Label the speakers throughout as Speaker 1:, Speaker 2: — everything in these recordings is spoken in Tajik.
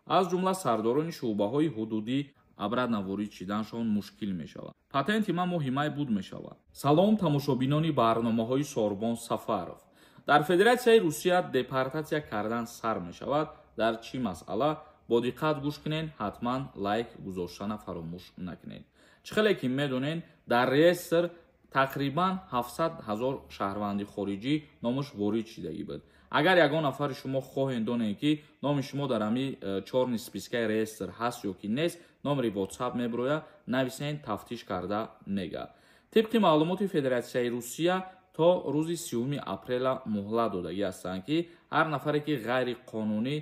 Speaker 1: аз ҷумла сардорони шуъбаҳои ҳудудӣ абраднаворӣ чиданшон мушкил мешавад. Патенти ман мо ҳимоя буд мешавад. Салом тамошобинони барномаҳои Сорбон Сафаров. Дар Федератсияи Русия депортатсия кардан сар мешавад. Дар чӣ масъала? Бо диққат гӯш кунед, ҳатман лайк гузоштана фаромӯш накунед. Чӣ хеле ки медонед, дар реестр тақрибан 700 000 шаҳрванди хориҷӣ номаш ворид шидагӣ буд. Агар ягон нафари шумо хоҳед донед ки номи шумо дар ҳами чорни спискаи реестр ҳаст ё ки нест, номери WhatsApp мебирояд, нависед, тафтиш карда мегӯяд. Тибқи маълумоти Федератсияи Русия то рӯзи 30 апрела муҳлат додагӣ ҳастанд ки ҳар нафаре ки ғайриқонунӣ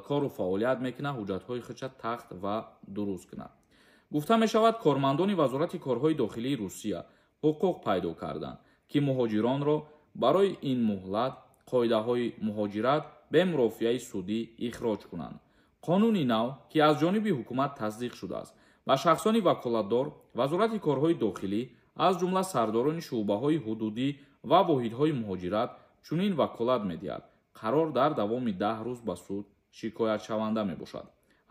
Speaker 1: кору фаъолият мекунад, ҳуҷҷатҳои худша тахт ва дуруст кунад. гуфта мешавад, кормандони вазорати корҳои дохилии Русия ҳуқуқ пайдо карданд ки муҳоҷиронро барои ин муҳлат қоидаҳои муҳоҷират бе мурофиаи судӣ ихроҷ кунанд. қонуни нав, ки аз ҷониби ҳукумат тасдиқ шудааст, ба шахсони ваколатдор вазорати корҳои дохилӣ аз ҷумла сардорони шуъбаҳои ҳудудӣ ва воҳидҳои муҳоҷират чунин ваколат медиҳад. қарор дар давоми 10 рӯз ба суд шикоятшаванда мебошад.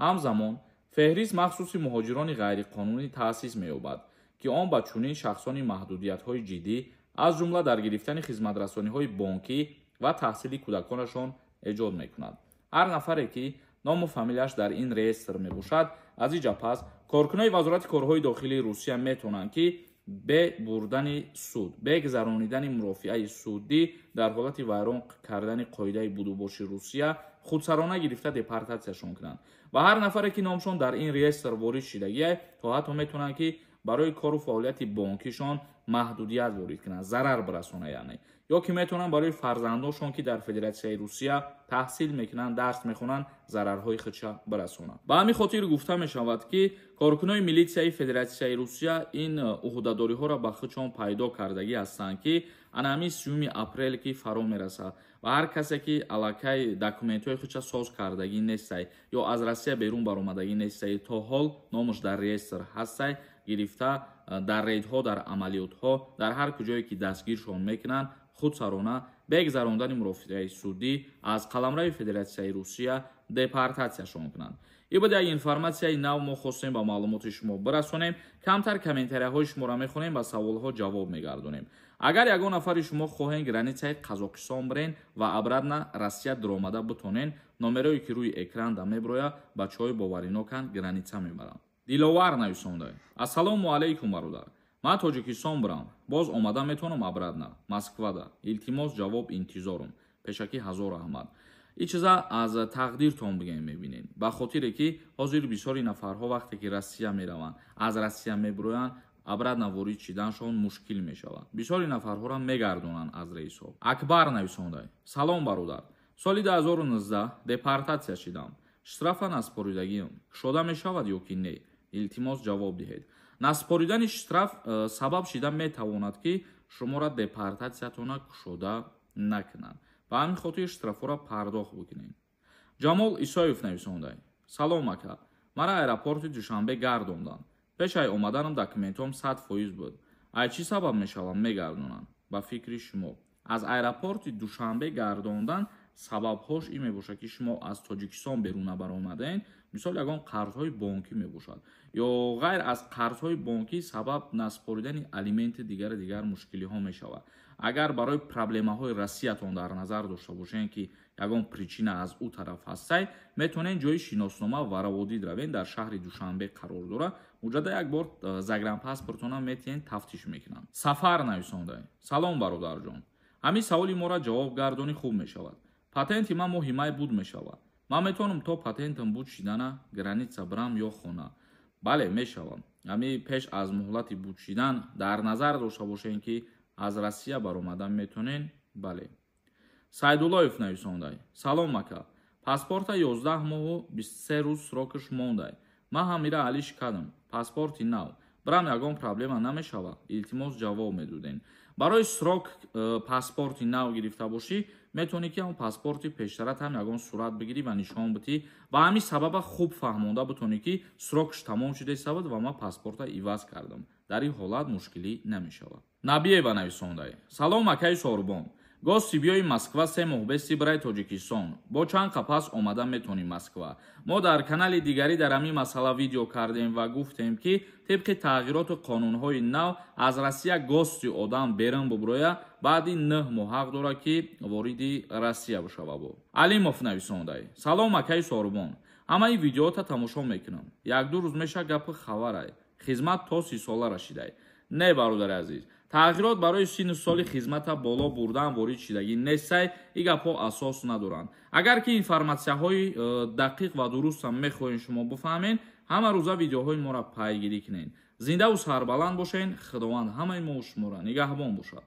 Speaker 1: ҳамзамон феҳрист махсуси муҳоҷирони ғайриқонунӣ таъсис меёбад ки он ба чунин шахсони маҳдудиятҳои ҷиддӣ аз ҷумла дар гирифтани хизматрасониҳои бонкӣ ва таҳсили кӯдаконашон эҷод мекунад. ҳар нафаре ки ному фамилияш дар ин реестр мебошад, аз ин ҷабҳа коркунои вазорати корҳои дохилии Русия метавонанд ки бе бурдани суд, бе гузаронидани мурофиаи судӣ дар ҳолати вайрон кардани қоидаи будубоши Русия худсарона гирифта депортатсияшон кунанд. ва ҳар нафаре ки номшон дар ин реестр ворид шидагӣ, то ҳатто метавонанд ки барои кору фаъолияти бонкишон маҳдудият ворид кунанд, зарар бирасонанд, яъне ё ки метавонанд барои фарзандоншон ки дар Федератсияи Русия таҳсил мекунанд, дарс мехонанд, зарарҳои худша бирасонанд. ба ҳамин хотир гуфта мешавад ки коркунои милитсияи Федератсияи Русия ин уҳдадориҳоро ба худшон пайдо кардагӣ ҳастанд ки анами 30 апрел ки фаро мерасад ва ҳар касе ки аллакай документҳои худша соз кардагӣ нестай ё аз Россия берун баромадагӣ нестай, то ҳол номаш дар реестр ҳастай, гирифта дар рейдҳо, дар амалиётҳо, дар ҳар куҷое ки дастгиршон мекунанд, худсарона бе гузарондани мурофиаи судӣ аз қаламрави Федератсияи Русия депортатсияшон кунанд. ин буд як информатсияи нав мо хостем ба маълумоти шумо бирасонем. камтар комментарияҳои шуморо мехонем ва саволҳо ҷавоб мегардонем. агар ягон нафари шумо хоҳед границаи Қазоқистон бирен ва абрадна Россия дуромада битонен, номерое ки рӯи экранда мебирояд, бачаҳои боваринокан граница мебаранд. Диловар нависонда. Ассалому алайкум бародар. Ман Тоҷикистон бирам. Боз омада метавонам абрадна Москвада. Илтимос ҷавоб интизорум. Пешакӣ Ҳазор Аҳмад. ин чиза аз тақдиртон бигем мебинед. ба хотире ки ҳозир бисёри нафарҳо вақте ки Россия мераванд, аз Россия мебироянд, абрадна ворид шиданшон мушкил мешавад. бисёри нафарҳоро мегардонанд аз рейсҳо. Акбар нависонда. Салом бародар. соли 2019 депортатсия шидам. штрафа наспоридагиам шода мешавад ё ки не? илтимос ҷавоб диҳед. наспоридани штраф сабаб шида метавонад ки шуморо депортатсиятона кушода накунанд. ба ҳамин хотир штрафҳоро пардохт бикунед. ҷамол Исоев нависонда. Салом ака. маро аэропорти Душанбе гардонданд. пешай омаданам документҳом 100% буд. ай чӣ сабаб мешавад мегардонанд? ба фикри шумо. аз аэропорти Душанбе гардондан сабабҳош ин мебошад ки шумо аз Тоҷикистон беруна баромаден, мисол ягон қарзҳои бонкӣ мебошад ё ғайр аз қарзҳои бонкӣ сабаб наспоридани алименти дигар мушкилиҳо мешавад. агар барои проблемаҳои Россиятон дар назар дошта бошед ки ягон причина аз ӯ тараф ҳастай, метавонед ҷои шиносномаи вараводид равед, дар шаҳри Душанбе қарор дорад. муҷадда як бор загранпаспортона метавонед тафтиш мекунанд. Сафар нависонда. Салом бародарҷон. ҳамин саволи моро ҷавоб гардонӣ хуб мешавад. патенти ман мо ҳимоя буд мешавад. ман метавонам то патентам буд шидана граница бирам ё хона? бале, мешавам. ҳамин пеш аз муҳлати буд шидан дар назар дошта бошед ки аз Россия баромадан метавонен. бале. Сайдуллоев нависондай. Салом ака. паспорта 11 моҳу 23 рӯз срокаш мондай. ман ҳамира ҳалиш кардам. паспорти нав. бирам ягон проблема намешавад? илтимос ҷавоб медоден. барои срок паспорти нав гирифта бошӣ, метавонӣ ки ҳам паспорти пештарат ҳам ягон сурат бигирӣ ва нишон битӣ. ба ҳамин сабаба хуб фаҳмонда битонӣ ки срокш тамом шуда истабуд ва ман паспорта иваз кардам. дар ин ҳолат мушкилӣ намешавад. Набиева нависондай. Салом акаи Сорбон. гости биёи Москва 3 моҳ бести барои Тоҷикистон. Бо чанд қапас омада метоним Москва. Мо дар канали дигари дар ҳамин масъала видео кардем ва гуфтем ки тибқи тағйироти қонунҳои нав аз Россия гости одам берун буброя баъди 9 моҳ ҳақ дорад ки вориди Россия бошава. Алимов нависондай. Салом акаи Сорбон. Ҳамаи видеота тамошо мекунам. Як-ду рӯз меша гапи хабарай. Хизмат то 30 сола расидай. Не бародари азиз. Тағйирот барои синни соли хизмата боло бурдан ворид шидагӣ нестай, и гапҳо асос надоранд. Агар ки информатсияҳои дақиқ ва дурустам мехоҳем шумо бифаҳмед, ҳама рӯза видеоҳои моро пайгирӣ кунед. Зиндаву сарбаланд бошед. Худованд ҳамаи мо шуморо нигаҳбон бошад.